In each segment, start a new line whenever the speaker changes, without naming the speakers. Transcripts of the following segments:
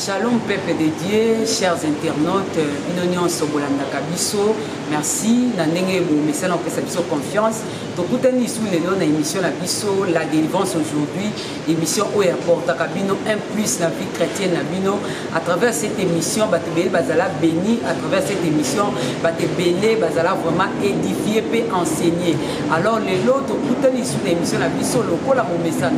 Shalom peuple de Dieu, chers internautes, Inonion Sobolanda Kabiso, merci, Nanenge Boumessa, on peut s'appuyer confiance. Donc, vous avez sous les noms d'émission La Biso, la délivrance aujourd'hui, émission où apporte Kabino, un plus la vie chrétienne Nabino. À travers cette émission, Batebele Bazala béni, à travers cette émission, Batebele Bazala vraiment édifié et enseigné. Alors, les autres, vous avez sous l'émission La Biso, le Kola Boumessa,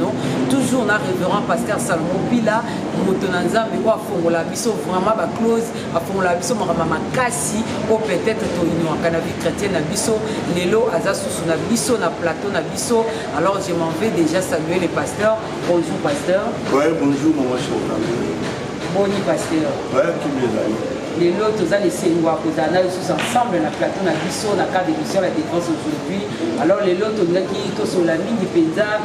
toujours dans révérend pasteur Salomon Pila, Moutonanza, mais quoi, Fongola Biso, vraiment, ba close, à Fongola Biso, Maramama Kassi, ou peut-être, Toino, en Canavi chrétien Nabiso, Lélo, Azasu, Nabiso. Na plateau na biso. Alors je m'en vais déjà saluer les pasteurs. Bonjour pasteur.
Ouais, bonjour maman Chokam.
Bonjour pasteur.
Ouais, qui m'est
les autres ont laissé nous tous ensemble na plateau na biso na cadre d'émission la défense aujourd'hui. Alors les autres ont dit que sur la mine du Penza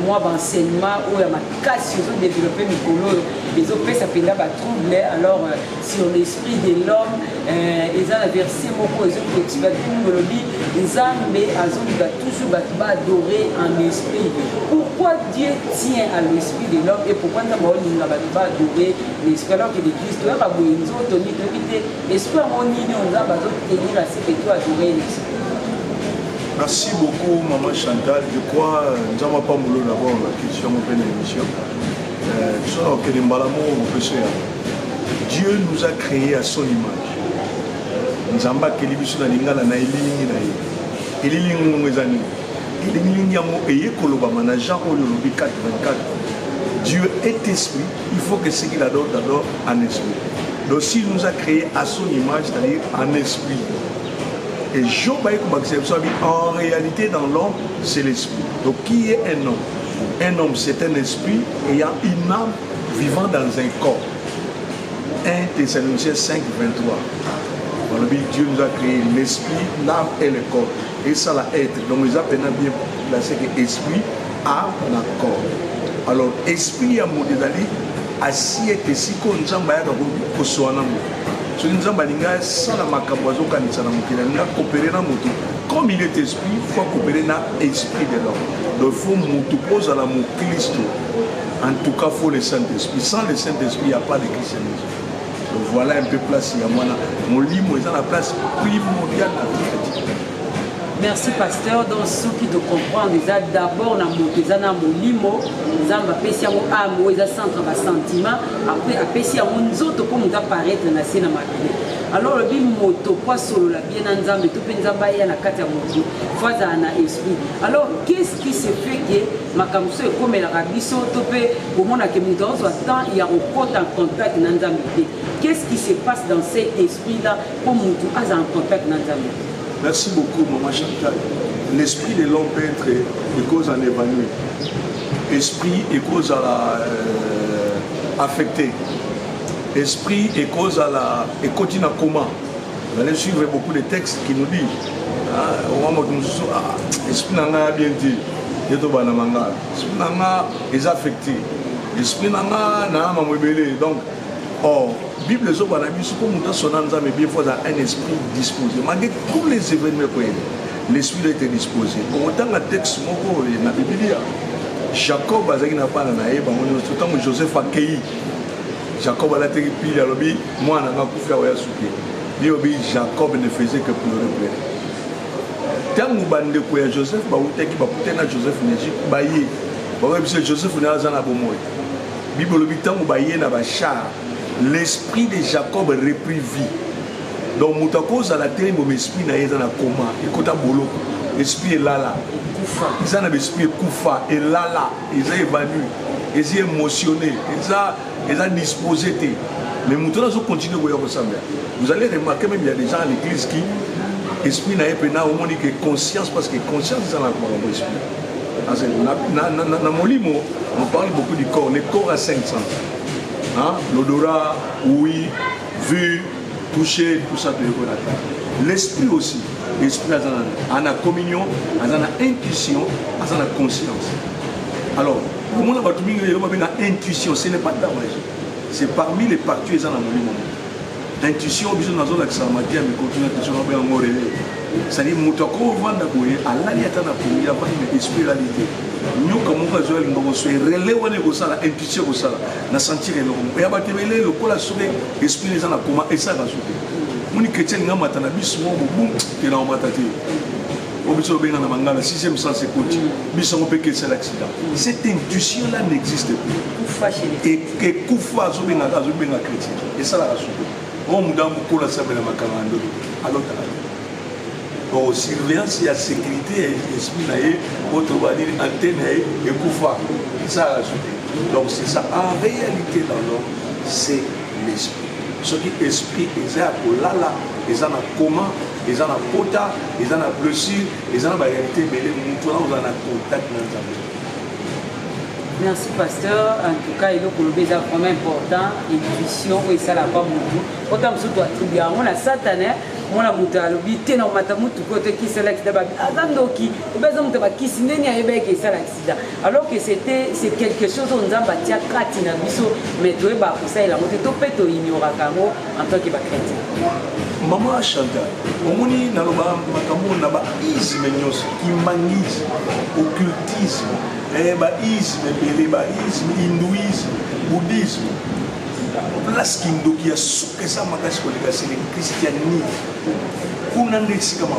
moi d'enseignement où ma casse ils ont développé mes colos les autres ça fait là trouble alors sur l'esprit de l'homme ils ont versé beaucoup ils ont expliqué le dit les âmes mais elles ont toujours adorer en esprit. Pourquoi Dieu tient à l'esprit de l'homme et pourquoi nous avons adorer l'esprit alors que l'Église doit avoir une autre
Merci beaucoup maman Chantal. Je crois nous n'avons pas moulé d'abord la question de l'émission. Dieu nous a créés à son image. Nous avons créé Dieu est esprit, il faut que ce qu'il adore d'abord en esprit. Donc s'il nous a créé à son image, c'est-à-dire en esprit. Et Job en réalité dans l'homme, c'est l'esprit. Donc qui est un homme? Un homme, c'est un esprit ayant une âme vivant dans un corps. 1 Thessaloniciens 5, 23. Voilà, Dieu nous a créé l'esprit, l'âme et le corps. Et ça l'a être. Donc nous avons bien placé que esprit, âme, corps. Alors, esprit à Moudédali, assiette et si qu'on s'en va à Kosoanamo. Si nous avons sans la macaboiseau, quand nous avons coopéré dans moto. Comme il est esprit, il faut coopérer dans l'esprit de l'homme. Donc, il faut moto pose à la mot Christ. En tout cas, il faut le Saint-Esprit. Sans le Saint-Esprit, il n'y a pas de christianisme. Donc, voilà un peu place. Il y a mon livre, il y a la place primordiale de la vie.
Merci pasteur. Donc ceux qui te comprennent déjà d'abord na moteza na molimo nzamba pesi yango amo eza centre ba sentiment après apesi yango nzoto ko muta paraître na sena mabile. Alors le bi moto kwa solo la bien nzambe to pe nzamba ya na kati ya moto faza na esprit. Alors qu'est-ce qui se fait que makamso e comme la rabiso to pe komona ke muto zo temps il y a report en contact na nzambe. Qu'est-ce qui se passe dans cet esprit là pour muto a en contact na nzambe?
Merci beaucoup, maman Chantal. L'esprit de l'homme peut être une cause en évanoui. Esprit est cause à la affectée. Esprit est cause à la et continue à comment. Vous allez suivre beaucoup de textes qui nous disent esprit n'a bien dit. Esprit n'a est affecté. Esprit n'a donc Bible est comme un esprit disposé. Malgré tous les événements, l'esprit doit être disposé. Pour autant, le texte dans la Bible, Jacob a dit que Joseph a cueilli. Jacob a été pile à l'objet. Moi, je n'ai pas Jacob ne faisait que pleurer. Tant que Joseph a Joseph Joseph n'a pas Bible l'esprit de Jacob reprit vie. Donc, Moutako, à la terre, mon esprit n'a pas coma. Écoute, l'esprit est là. Ils ont l'esprit koufa. Et là. Ils sont évanouis. Ils sont émotionnés. Ils sont disposés. Mais Moutako, ils continuent à ressembler. Vous allez remarquer, même il y a des gens à l'église qui, l'esprit n'a pas au moins que conscience, parce que conscience, c'est dans l'esprit. Dans mon livre, on parle beaucoup du corps. Le corps a 5 sens. L'odorat, oui, vue, toucher, tout ça. L'esprit aussi. L'esprit a la communion, a la intuition, a la conscience. Alors, comment on va trouver l'intuition? Ce n'est pas d'âme. C'est parmi les parties dans le monde. L'intuition, on a besoin de la matière, mais quand on a l'intuition, on a besoin de c'est-à-dire mutako vanda boye alali atana pour ya pas une spiritualité nyoka moko zo lingo so relé wana ko sala intuition ko sala na sentir eloko ya batebele lokola sobe esprit les ana koma esa ka sobe muni chrétien ngama tana biso mo bum te na matati obiso benga na mangala sixième sens écoute biso mo peke c'est l'accident cette intuition là n'existe plus et que kufa zo benga chrétien et ça la sobe on mudambu kola sabela makamando alors bon, surveillance et sécurité et esprit naïe, autre va dire antenne et koufa. Ça donc c'est ça. En réalité dans l'homme, c'est l'esprit. Ce qui est esprit, ils ont un lala, ils ont un coma, ils ont un pota, ils ont un blessure, ils ont une réalité, mais nous avons un contact dans le.
Merci pasteur, en tout cas il est vraiment important, intuition et ça n'a pas beaucoup. Autant que toi tu bien, on a satané, on a monté à l'obité, on a monté côté qui c'est l'accident, qui qui c'est l'accident. Alors que c'est quelque chose on a bâti à Kratina biso, mais tu es bas pour ça il a monté tout péto ignora camo en tant que chrétien.
Maman Chantal, on dit dans le makambo na ba isme nyos, imanisme, occultisme. Baïsme, baïsme, hindouisme, bouddhisme. Place qui a souké ça, c'est le christianisme. On a des choses comme ça.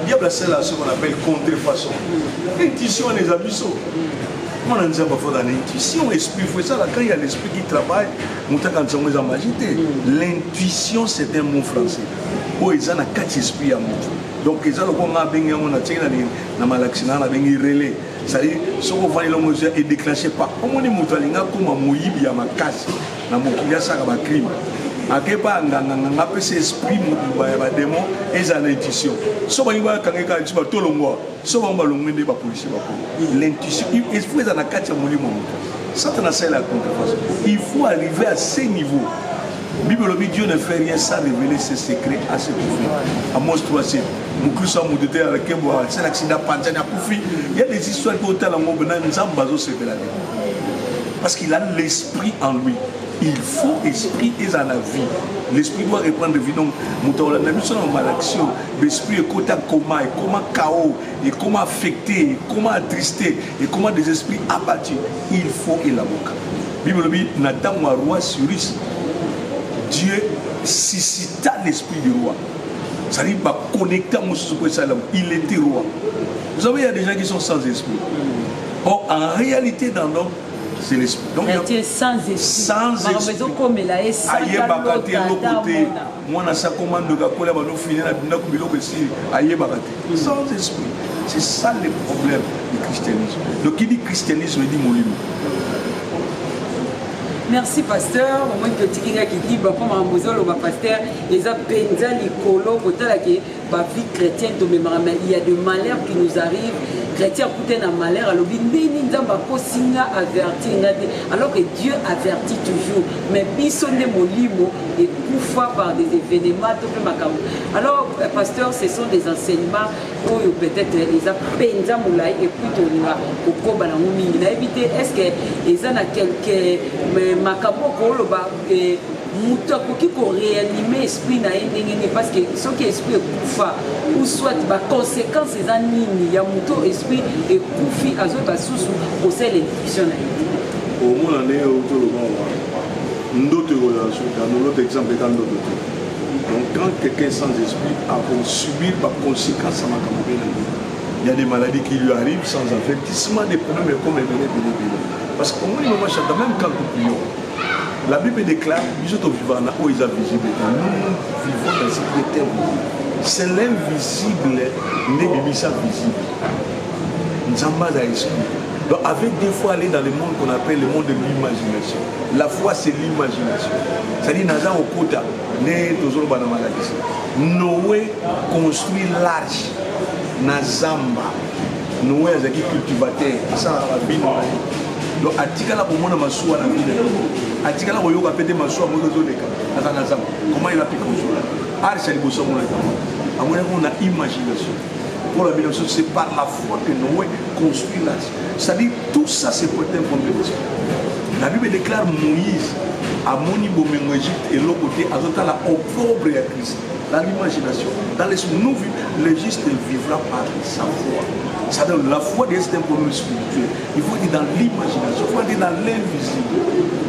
Il y a ce qu'on appelle contrefaçon. L'intuition des abyssos. On a dit l'intuition, l'esprit, il faut ça. Quand il y a l'esprit qui travaille, on a quand on magité. L'intuition, c'est un mot français. Oh, ils ont quatre esprits à moi. Donc, ils ont un malaxina, on a un relais. C'est-à-dire, ce qu'on va est déclenché par. Comment on dit comme un moïbi à ma casse, dans mon kiasa à ma crime. À quel point on a appelé esprit, mon démon, et sa intuition. Ce qu'on va quand tu vas tout le mois, ce qu'on va l'emmener par policier. L'intuition, il faut être dans la carte à mon limon. Ça, c'est la contrefaçon. Il faut arriver à ces niveaux. Bible, Dieu ne fait rien sans révéler ses secrets à ses prophètes. Amos 3:7. C'est l'accident il y a des histoires qui ont été parce qu'il a l'esprit en lui. Il faut esprit et dans la vie. L'esprit doit reprendre vie. Donc, l'esprit est comment, et comment chaos, et comment affecté, et comment attristé, et comment des esprits abattus. Il faut élaborer. Bible dit, Nathan ou roi sur Dieu suscita l'esprit du roi. Ça dit, connecter à Moussou Salam. Il était roi. Vous savez, il y a des gens qui sont sans esprit. Or, en réalité, dans l'homme, c'est l'esprit. Donc, il y a sans esprit. Sans esprit. Sans esprit. C'est ça le problème du christianisme. Donc, qui dit christianisme, dit mon livre.
Merci pasteur, au moins petit qui dit bah comme un bozolo bah pasteur les a penza les colos côté là qui bah vie chrétienne de mémoire mais il y a des malheurs qui nous arrivent chrétien coûter un malheur alors bini nzamba ko singa averti ngade alors que Dieu avertit toujours mais bisonne molimo et koufa par des événements tout le makambo. Alors pasteur ce sont des enseignements où peut-être les a penza moulay et puis on va au koba na mingi na éviter est-ce que les en a quelques makambo ko ba mutu akoki koréanimer esprit na ye ndenge parce que soki esprit ekufa ou soit baconséquence eza nini ya mutu esprit ekufi azoyeba susu kosala intuition na ye
omona ndenge otoloba ndoto ekozala soki dans l'autre exemple eza ndoto te. Donc quand quelqu'un sans esprit a pour subir baconséquence ya makambo mpe na ye, il y a des maladies qui lui arrivent sans avertissement, des problèmes comme ebele. Parce qu'au moins, même quand nous prions, la Bible déclare, nous vivons où ils sont visibles. Nous vivons dans cette terre. C'est l'invisible, n'est pas visible. Nous sommes dans l'esprit. Donc, avec des fois aller dans le monde qu'on appelle le monde de l'imagination. La foi, c'est l'imagination. C'est-à-dire, nous avons au quota, Noé construit l'arche. Nazamba. Noé est un cultivateur. Ça, la Bible. Donc, atikala pour moi masua na ville. Atikala pour yoka pété masua moto zoleka. Nazamba. Comment il a pu construire? Arche à l'ibosson mon état. À mon avis, on a imagination. Pour la bénédiction, c'est par la foi que Noé construit l'arche. C'est-à-dire, tout ça, c'est pour être un fond de l'esprit. La Bible déclare Moïse à Moni Bomengo Égypte et l'autre côté, à la opprobre à Christ. dans l'imagination, dans l'esprit. Nous, le juste vivra par sa foi. Ça donne la foi c'est un problème spirituel. Il faut être dans l'imagination, il faut être dans l'invisible.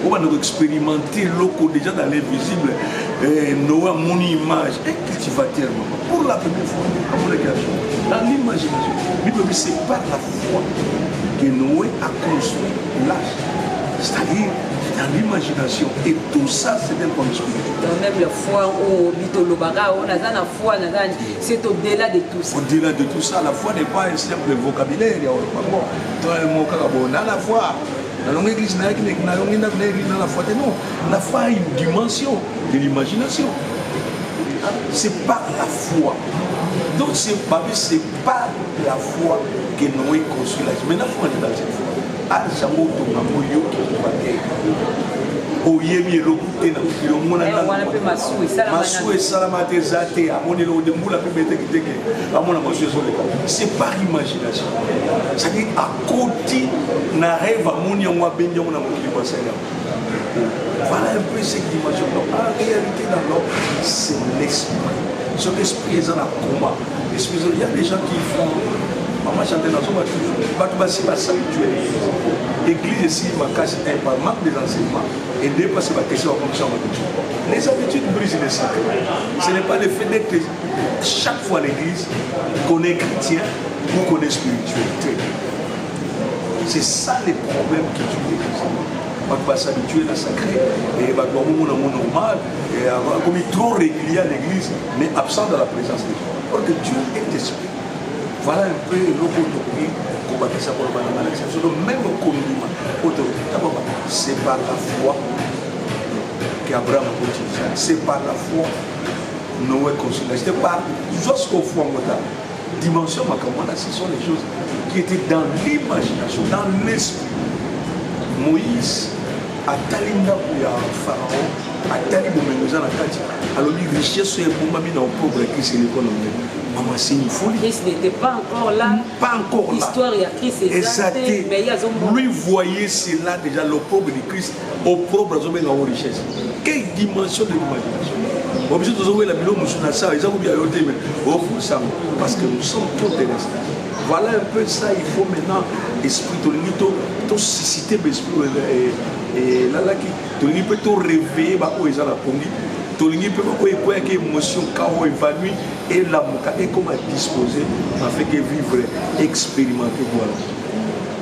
On va nous expérimenter l'eau déjà dans l'invisible. Noé, mon image, et cultivateur, pour la première fois, dans l'imagination. Mais c'est par la foi que Noé a construit l'âge. C'est-à-dire dans l'imagination. Et tout ça, c'est un point spirituel.
Même la foi au Bitolobara, on a la foi, c'est au-delà de tout ça.
Au-delà de tout ça, la foi n'est pas un simple vocabulaire. La foi, dans l'église, la foi, non. La foi a une dimension de l'imagination. C'est par la foi. Donc, c'est par la foi que Noé construit la vie. Mais la foi est dans cette foi. C'est par imagination. C'est-à-dire à côté n'a rêve à mon yon wa ben yon na mokili kwa seigneur. Voilà un peu ce qui imagine. En réalité dans l'homme, c'est l'esprit. Ce l'esprit est dans la combat. Il y a des gens qui font maman chantait dans son bâtiment, pas s'habituer. L'église ici, ma casse est par manque des enseignements et dépasser ma question comme ça. Les habitudes brisent les sacrés. Ce n'est pas le fait d'être chaque fois à l'église qu'on est chrétien ou qu'on est spiritualité. C'est ça les problèmes qui tuent l'église. On va s'habituer à sacré et on va normal et comme il est trop régulier à l'église mais absent de la présence de Dieu. Or que Dieu est esprit. Voilà un peu l'autorité qu'on va faire pour le l'acception. Donc même au condiment, c'est par la foi qu'Abraham a utilisé. C'est par la foi Noé construit. C'est par jusqu'au fond de dimension, ce sont les choses qui étaient dans l'imagination, dans l'esprit. Moïse a talinda pour Pharaon, a talinda pour Moïse alors les richesses sont pour moi dans le pauvre qui c'est l'économie. Maman, c'est une folie.
Christ n'était pas encore là.
Pas encore là.
L'histoire et Christ est exactée.
Lui voyait cela déjà, le pauvre de Christ, au pauvre de la richesse. Quelle dimension de l'imagination. Obligé de jouer la million de ça, ils ont bien ôté, mais parce que nous sommes tous terrestres. Voilà un peu ça, il faut maintenant esprit, tout susciter l'esprit et là qui peut tout réveiller, ils ont la pongi. Tolingi peut quoi que émotion chaos évanoui et l'amour et comment disposer afin que vivre expérimenter voilà.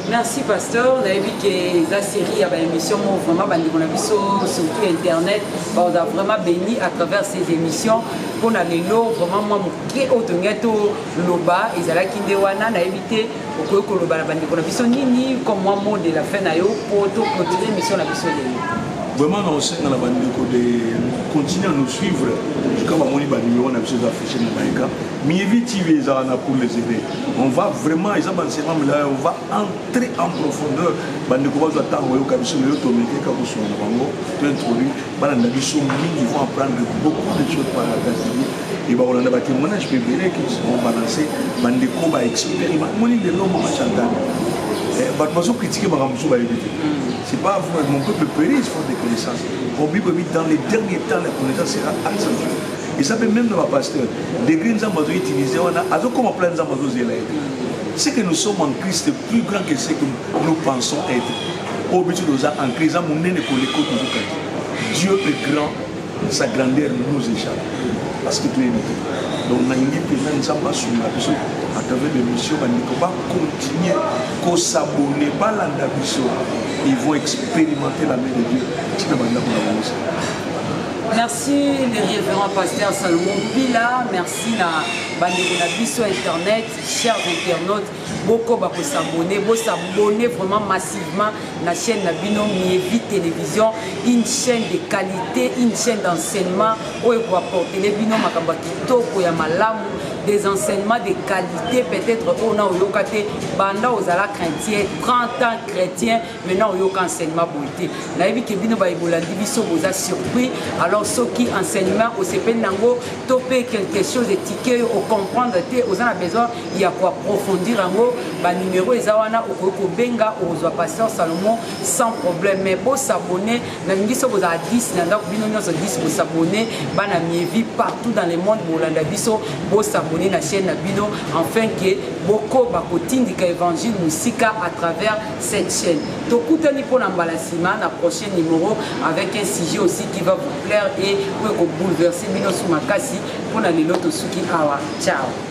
Merci pasteur, on a vu que la série a une émission vraiment on a vu surtout internet, on a vraiment béni à travers ces émissions pour les lots vraiment moi qui autoneto loba ils allaient qui dewana na éviter pour que loba la bande on a vu son nini comme moi mot de la fin na yo pour tout continuer mission la mission de
vraiment on sait dans la bande de continuer à nous suivre jusqu'à mon numéro on a besoin d'afficher dans Maïka mais vite les pour les aider on va vraiment ils ont là on va entrer en profondeur bande de comment attendre au cabisson le automatique quand vous sont en bango tu introduis bande de sont ils vont apprendre beaucoup de choses par la Casamance et bah on a bâti mon âge privé qui sont balancés bande de combat expérimenter mon de l'homme chantant Batmazo critiquer ma ramsou va éviter. C'est pas mon peuple périt faute de connaissances. Au Bible dans les derniers temps la connaissance sera accentuée. Et ça peut même dans ma pasteur. Des graines d'Amazon utilisées, on a comme plein d'Amazon zélé. C'est que nous sommes en Christ plus grand que ce que nous pensons être. Au but de nous en Christ, mon nez ne connaît que toujours. Dieu est grand, sa grandeur nous échappe. Parce que tu es notre. Donc, nous avons pas sur la personne à travers l'émission, on ne peut pas continuer qu'au s'abonner, pas l'andabition. Ils vont expérimenter la main de Dieu.
Merci le révérend pasteur Salomon Bila, merci la bande de sur internet, chers internautes, beaucoup de s'abonner vraiment massivement la chaîne Nabino Mievi Télévision, une chaîne de qualité, une chaîne d'enseignement où il faut apporter les binos makamba kitoko ya malamu des enseignements de qualité, peut-être on a yokate banda aux ala chrétien 30 ans chrétien maintenant yoka enseignement beauté na yebi ke bino ba ibolandi biso boza surpris alors ceux qui enseignement au CP nango topé quelque chose de ticket au comprendre te aux a besoin il y a quoi approfondir ango ba numéro ezawana okoko benga ozwa pasteur Salomon sans problème mais beau s'abonner na ngiso boza 10 na ndako bino nyonso 10 bo s'abonner bana mievi partout dans le monde bolanda biso bo s'abonner na chaîne na bino afin que boko bakotindika évangile musika à travers cette chaîne. Tokutani pour l'emballassement la prochaine numéro avec un sujet aussi qui va vous plaire et pour bouleverser bino sumakasi pour la liloto suki awa. Ciao.